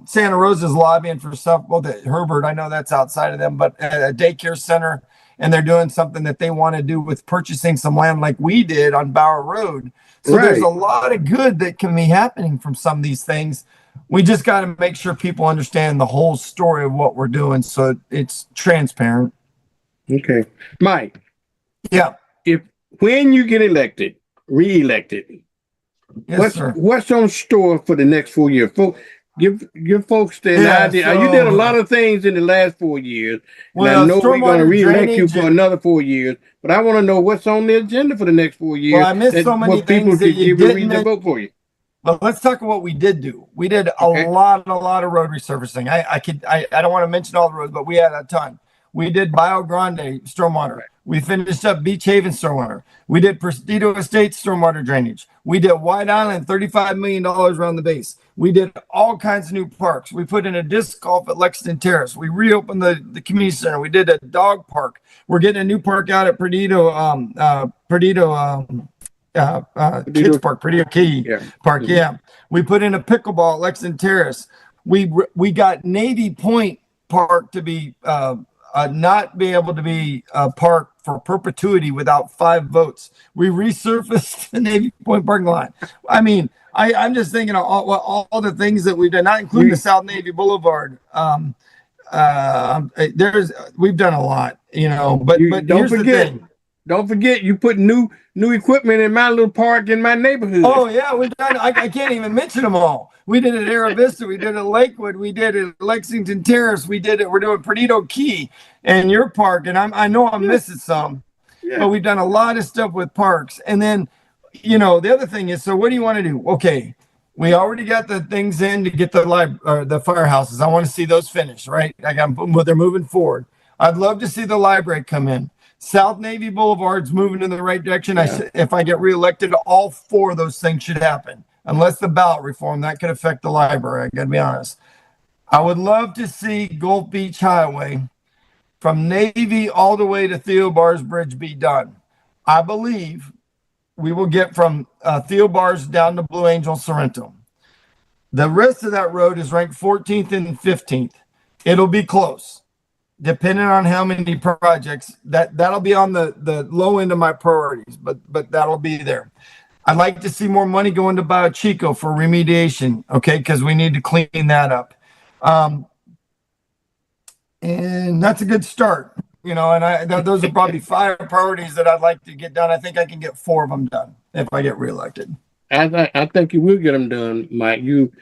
Santa Rosa's lobbying for stuff. Well, the Herbert, I know that's outside of them, but a daycare center, and they're doing something that they want to do with purchasing some land like we did on Bower Road. So there's a lot of good that can be happening from some of these things. We just got to make sure people understand the whole story of what we're doing, so it's transparent. Okay, Mike. Yeah. When you get elected, re-elected, what's on store for the next 4 years? Give folks the idea. You did a lot of things in the last 4 years. Well, I know we're going to re-elect you for another 4 years, but I want to know what's on the agenda for the next 4 years. Well, I missed so many things that you didn't to vote for you. But let's talk about what we did do. We did a lot of road resurfacing. I don't want to mention all the roads, but we had a ton. We did Bio Grande stormwater. We finished up Beach Haven stormwater. We did Perdido Estates stormwater drainage. We did White Island, $35 million around the base. We did all kinds of new parks. We put in a disc golf at Lexington Terrace. We reopened the community center. We did a dog park. We're getting a new park out at Perdido Kids Park, Perdido Key Park. Yeah. We put in a pickleball at Lexington Terrace. We got Navy Point Park to be not be able to be a park for perpetuity without 5 votes. We resurfaced the Navy Point parking lot. I mean, I'm just thinking of all the things that we've done, not including the South Navy Boulevard. We've done a lot, but don't forget you put new equipment in my little park in my neighborhood. Oh yeah, we've done. I can't even mention them all. We did it at Era Vista. We did it at Lakewood. We did it at Lexington Terrace. We're doing Perdido Key and your park. And I know I'm missing some, but we've done a lot of stuff with parks. And then, the other thing is, so what do you want to do? Okay, we already got the things in to get the firehouses. I want to see those finished, right? They're moving forward. I'd love to see the library come in. South Navy Boulevard's moving in the right direction. If I get reelected, all 4 of those things should happen. Unless the ballot reform, that could affect the library. I gotta be honest. I would love to see Gulf Beach Highway from Navy all the way to Theo Bars Bridge be done. I believe we will get from Theo Bars down to Blue Angel Sorrento. The rest of that road is ranked 14th and 15th. It'll be close, depending on how many projects. That'll be on the low end of my priorities, but that'll be there. I'd like to see more money go into BioChico for remediation, okay, because we need to clean that up. And that's a good start, and those are probably 5 priorities that I'd like to get done. I think I can get 4 of them done if I get reelected. I think you will get them done, Mike. You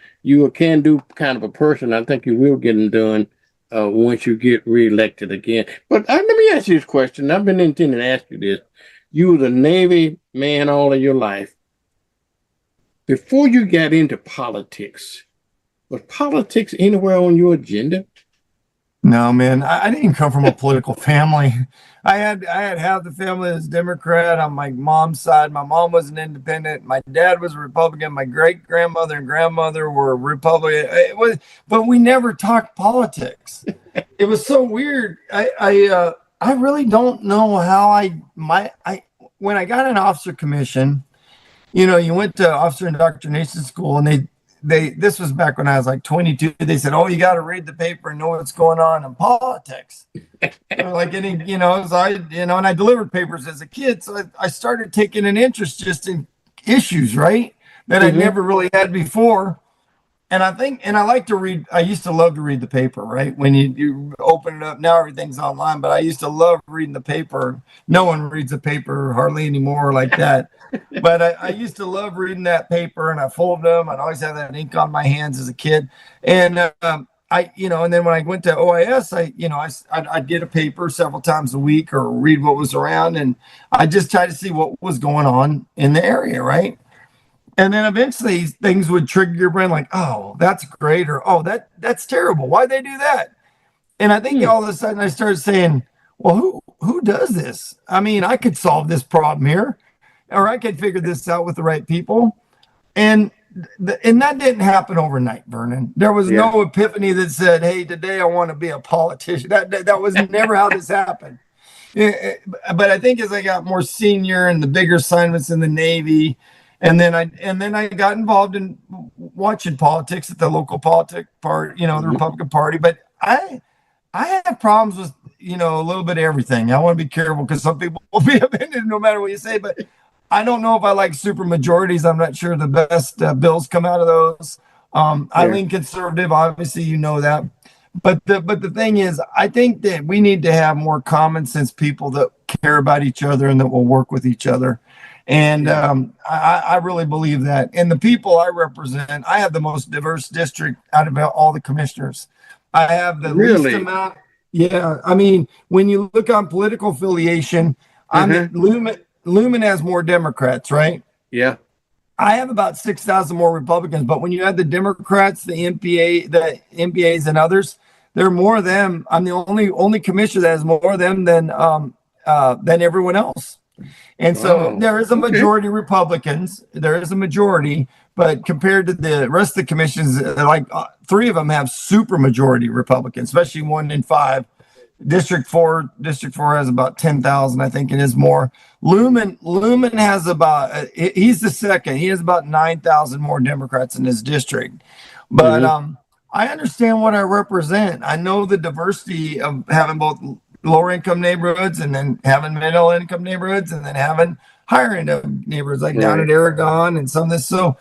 a can-do kind of a person. I think you will get them done once you get reelected again. But let me ask you this question. I've been intending to ask you this. You were a Navy man all of your life. Before you got into politics, was politics anywhere on your agenda? No, man. I didn't come from a political family. I had half the family was Democrat on my mom's side. My mom was an independent. My dad was a Republican. My great grandmother and grandmother were Republican. But we never talked politics. It was so weird. I really don't know how when I got an officer commission, you went to officer indoctrination school, and this was back when I was like 22. They said, "Oh, you got to read the paper and know what's going on in politics." Like any, and I delivered papers as a kid, so I started taking an interest just in issues, right, that I never really had before. And I like to read. I used to love to read the paper, right? When you open it up, now everything's online, but I used to love reading the paper. No one reads the paper hardly anymore like that. But I used to love reading that paper, and I folded them. I'd always have that ink on my hands as a kid. And and then when I went to OIS, I'd get a paper several times a week or read what was around, and I just tried to see what was going on in the area, right? And then eventually things would trigger your brain like, oh, that's great, or oh, that's terrible. Why'd they do that? And I think all of a sudden I started saying, well, who does this? I mean, I could solve this problem here, or I could figure this out with the right people. And and that didn't happen overnight, Vernon. There was no epiphany that said, hey, today I want to be a politician. That was never how this happened. But I think as I got more senior and the bigger assignments in the Navy, and then I got involved in watching politics at the local politic part, the Republican Party. But I have problems with a little bit of everything. I want to be careful because some people will be offended no matter what you say. But I don't know if I like super majorities. I'm not sure the best bills come out of those. I lean conservative, obviously, that. But the thing is, I think that we need to have more common sense people that care about each other and that will work with each other. And I really believe that. And the people I represent, I have the most diverse district out of all the commissioners. I have the least amount. Yeah. I mean, when you look on political affiliation, Lumen has more Democrats, right? Yeah. I have about 6,000 more Republicans, but when you add the Democrats, the MPAs, and others, there are more of them. I'm the only commissioner that has more of them than everyone else. And so there is a majority Republicans. There is a majority, but compared to the rest of the commissions, like 3 of them have super majority Republicans, especially 1 in 5. District 4 has about 10,000, I think it is more. Lumen has about, he's the second. He has about 9,000 more Democrats in his district. But I understand what I represent. I know the diversity of having both lower income neighborhoods and then having middle income neighborhoods and then having higher income neighborhoods like down at Aragon and some of this. So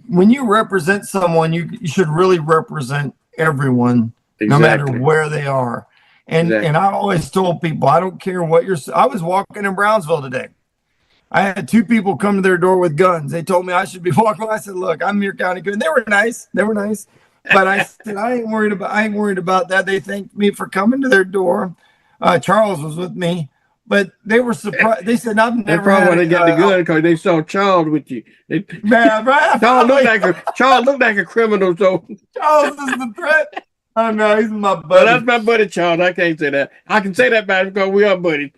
when you represent someone, you should really represent everyone, no matter where they are. And I always told people, I don't care what I was walking in Brownsville today. I had 2 people come to their door with guns. They told me I should be walking. I said, look, I'm your county good. And they were nice. But I said, I ain't worried about that. They thanked me for coming to their door. Charles was with me, but they were surprised. They said, I've never probably when they got the gun because they saw Charles with you. Charles looked like a criminal. So Charles is the threat. Oh no, he's my buddy. Well, that's my buddy Charles. I can't say that. I can say that about him because we are buddies.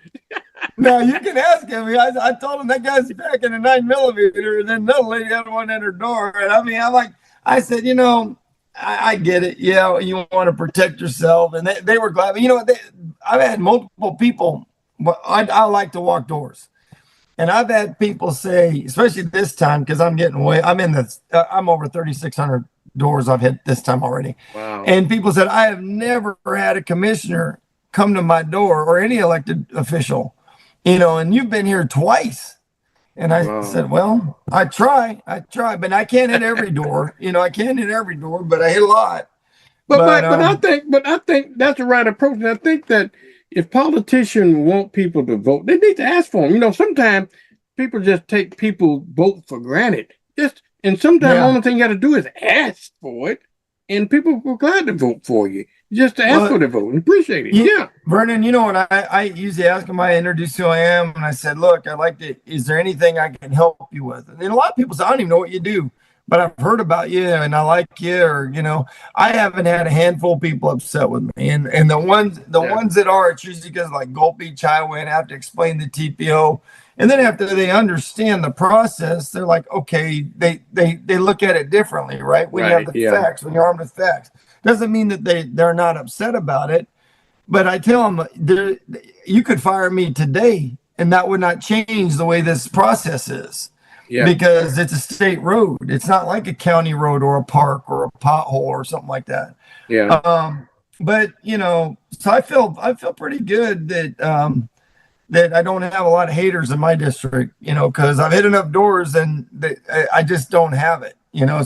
No, you can ask him. I told him that guy's packing a 9mm, and then another lady had one at her door. And I mean, I said, I get it. Yeah, you want to protect yourself, and they were glad. But I've had multiple people. But I like to walk doors, and I've had people say, especially this time, because I'm getting away. I'm over 3,600 doors I've hit this time already. Wow. And people said, I have never had a commissioner come to my door or any elected official, and you've been here twice. And I said, well, I try, but I can't hit every door. I can't hit every door, but I hit a lot. But I think that's the right approach. And I think that if politicians want people to vote, they need to ask for them. Sometimes people just take people's vote for granted. And sometimes the only thing you got to do is ask for it, and people will glad to vote for you. Just to ask for the vote and appreciate it. Yeah. Vernon, when I usually ask them, I introduce who I am, and I said, look, is there anything I can help you with? And a lot of people say, I don't even know what you do, but I've heard about you and I like you, or, I haven't had a handful of people upset with me. And the ones that are, it's usually because like Gulf Beach Highway, and I have to explain the TPO. And then after they understand the process, they're like, okay, they look at it differently, right? When you have the facts, when you're armed with facts. Doesn't mean that they're not upset about it. But I tell them, you could fire me today, and that would not change the way this process is. Yeah. Because it's a state road. It's not like a county road or a park or a pothole or something like that. Yeah. But so I feel pretty good that that I don't have a lot of haters in my district, because I've hit enough doors and I just don't have it,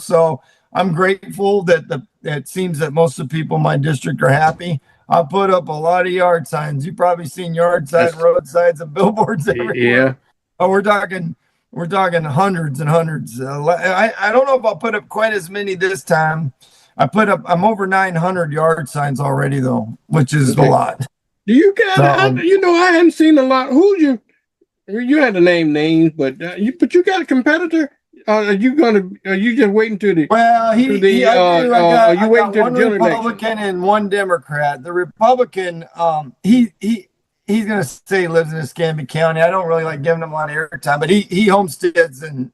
So I'm grateful that it seems that most of the people in my district are happy. I put up a lot of yard signs. You've probably seen yard signs, road signs, and billboards everywhere. Yeah. Oh, we're talking hundreds and hundreds. I don't know if I'll put up quite as many this time. I'm over 900 yard signs already though, which is a lot. Do you guys? I hadn't seen a lot. You had to name names, but you got a competitor Are you gonna? Are you just waiting to the? Well, I are you I waiting got to the one general election? Republican and one Democrat. The Republican, he's gonna say he lives in Escambia County. I don't really like giving him a lot of airtime, but he homesteads in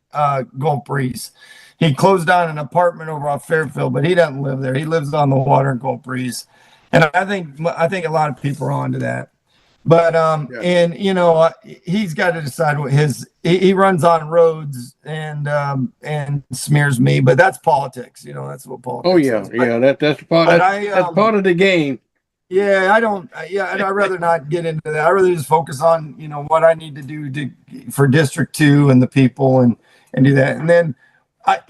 Gulf Breeze. He closed down an apartment over off Fairfield, but he doesn't live there. He lives on the water in Gulf Breeze, and I think a lot of people are on to that. But Yeah. and he's got to decide what he runs on roads and smears me, but that's politics. That's what politics Oh yeah, is. yeah. That's part. That's part of the game. Yeah, I don't. Yeah, I'd rather not get into that. I rather just focus on what I need to do for District 2 and the people and do that. And then I've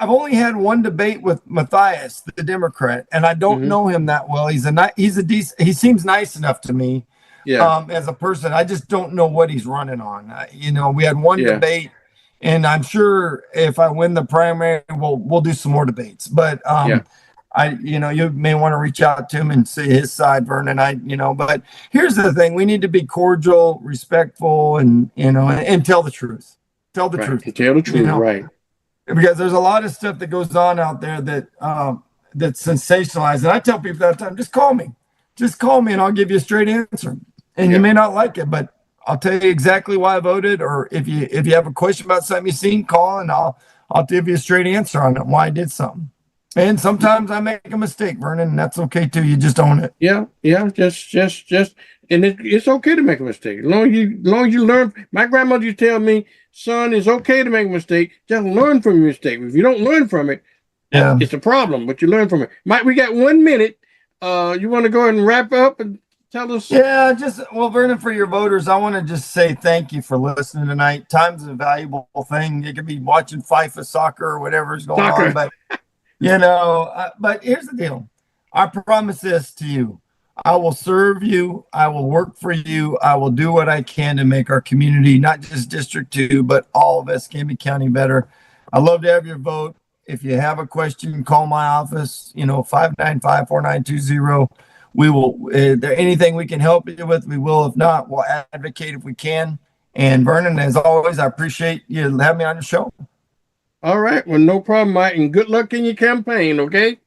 only had one debate with Matthias, the Democrat, and I don't know him that well. He's a decent. He seems nice enough to me. Yeah. As a person, I just don't know what he's running on. We had one Yeah. debate, and I'm sure if I win the primary, we'll do some more debates. But Yeah. you may want to reach out to him and see his side, Vernon. But here's the thing: we need to be cordial, respectful, and tell the truth. Tell the Right. truth. Tell the truth. Right. Because there's a lot of stuff that goes on out there that's sensationalized. And I tell people that time, just call me, and I'll give you a straight answer. And you may not like it, but I'll tell you exactly why I voted. Or if you have a question about something you've seen, call and I'll give you a straight answer on it, why I did something. And sometimes I make a mistake, Vernon, and that's okay too. You just own it. Yeah. Yeah. Just, and it's okay to make a mistake. As long as you learn. My grandmother used to tell me, son, it's okay to make a mistake. Just learn from your mistake. If you don't learn from it, it's a problem, but you learn from it. Mike, we got 1 minute. You want to go ahead and wrap up and tell us? Yeah, Vernon, for your voters, I want to just say thank you for listening tonight. Time's a valuable thing. You could be watching FIFA soccer or whatever's going on, but but here's the deal. I promise this to you. I will serve you. I will work for you. I will do what I can to make our community, not just District 2, but all of Escambia County better. I'd love to have your vote. If you have a question, call my office, 595-4920. We will, there anything we can help you with, we will. If not, we'll advocate if we can. And Vernon, as always, I appreciate you having me on your show. All right. Well, no problem, Mike. And good luck in your campaign, okay?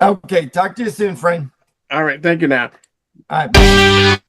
Okay. Talk to you soon, friend. All right. Thank you now. All right.